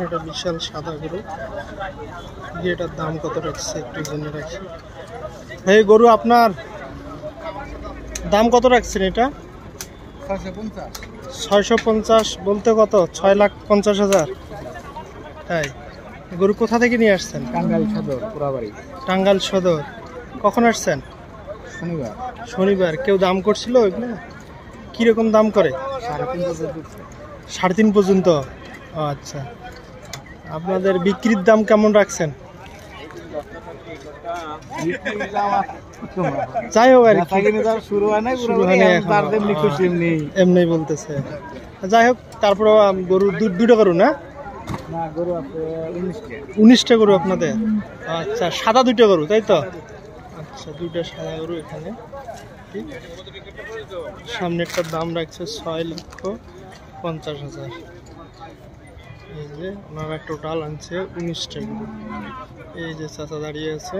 এটা বিশাল সাদা গরু। এটার দাম কত রাখছে একটু জেনে রাখি। এই গরু আপনার দাম কত রাখছেন? এটা 650 বলতে কত? 6,50,000। তাই? গরু কোথা থেকে নিয়ে আসছেন? টাঙ্গাইল সদর পোড়াবাড়ি। টাঙ্গাইল সদর। কখন আসছেন? শনিবার। শনিবার। কেউ দাম করছিল ওইগুলো? কিরকম দাম করে? 3.5 পর্যন্ত। আচ্ছা, আপনাদের বিক্রির দাম কেমন রাখছেন? যাই হোক আর এমনি বলতেছে। যাই হোক, তারপরে গরু দুটো গরু না? 19টা গরু আপনাদের। আচ্ছা, সাদা 2টা গরু তাই তো? আচ্ছা, 2টা সাদা গরু এখানে। সামনেরটার দাম রাখছে 6,50,000। এই যে ওনারা টোটাল আনছে 19টা গরু। এই যে চাচা দাঁড়িয়ে আছে।